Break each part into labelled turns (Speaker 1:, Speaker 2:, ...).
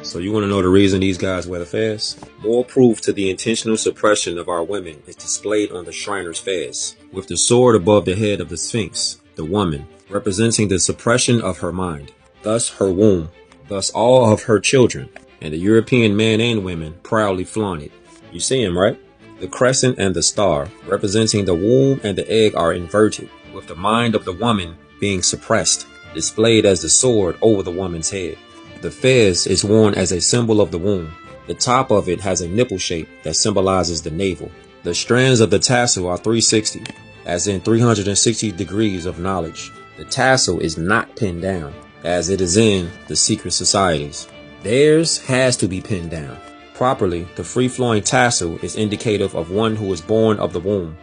Speaker 1: So you want to know the reason these guys wear the fez? More proof to the intentional suppression of our women is displayed on the Shriner's fez, with the sword above the head of the Sphinx, the woman, representing the suppression of her mind, thus her womb, thus all of her children, and the European men and women proudly flaunt it. You see him, right? The crescent and the star, representing the womb and the egg, are inverted, with the mind of the woman being suppressed, displayed as the sword over the woman's head. The fez is worn as a symbol of the womb. The top of it has a nipple shape that symbolizes the navel. The strands of the tassel are 360, as in 360 degrees of knowledge. The tassel is not pinned down, as it is in the secret societies. Theirs has to be pinned down. Properly, the free-flowing tassel is indicative of one who is born of the womb,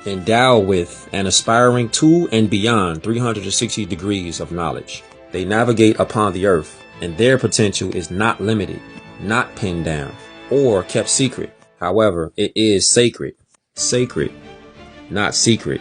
Speaker 1: endowed with and aspiring to and beyond 360 degrees of knowledge. They navigate upon the earth, and their potential is not limited, not pinned down, or kept secret. However, it is sacred. Sacred, not secret.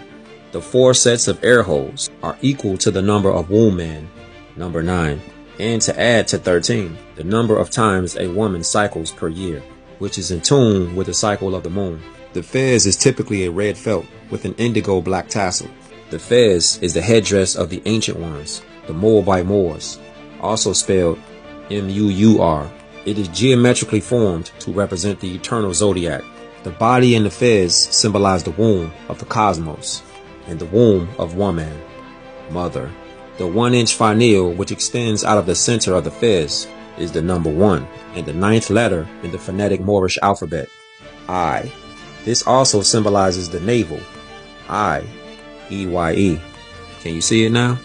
Speaker 1: The 4 sets of air holes are equal to the number of womb men, number 9, and to add to 13, the number of times a woman cycles per year, which is in tune with the cycle of the moon. The fez is typically a red felt with an indigo black tassel. The fez is the headdress of the ancient ones, the Moabite Moors, also spelled M-U-U-R. It is geometrically formed to represent the eternal zodiac. The body and the fez symbolize the womb of the cosmos and the womb of woman, mother. The 1-inch finial, which extends out of the center of the fez, is the number 1 and the 9th letter in the phonetic Moorish alphabet, I. This also symbolizes the navel, I, E-Y-E. Can you see it now?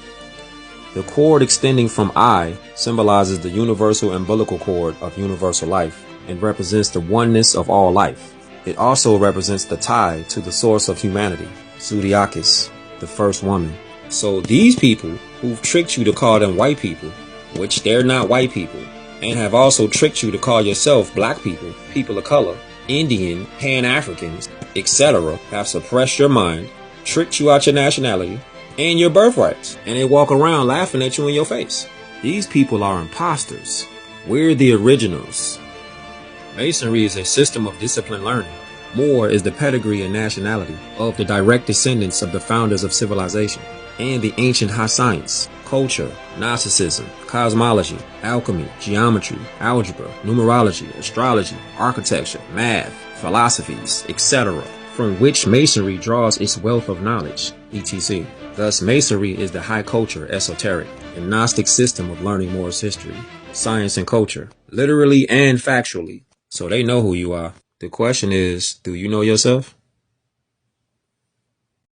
Speaker 1: The cord extending from I symbolizes the universal umbilical cord of universal life and represents the oneness of all life. It also represents the tie to the source of humanity, Zodiacus, the first woman. So these people who've tricked you to call them white people, which they're not white people, and have also tricked you to call yourself black people, people of color, Indian, Pan-Africans, etc., have suppressed your mind, tricked you out your nationality, and your birthrights, and they walk around laughing at you in your face. These people are imposters. We're the originals. Masonry is a system of disciplined learning. Moor is the pedigree and nationality of the direct descendants of the founders of civilization and the ancient high science, culture, Gnosticism, cosmology, alchemy, geometry, algebra, numerology, astrology, architecture, math, philosophies, etc., from which Masonry draws its wealth of knowledge, etc. Thus, Masonry is the high culture, esoteric, and Gnostic system of learning Moorish history, science, and culture, literally and factually. So they know who you are. The question is, do you know yourself?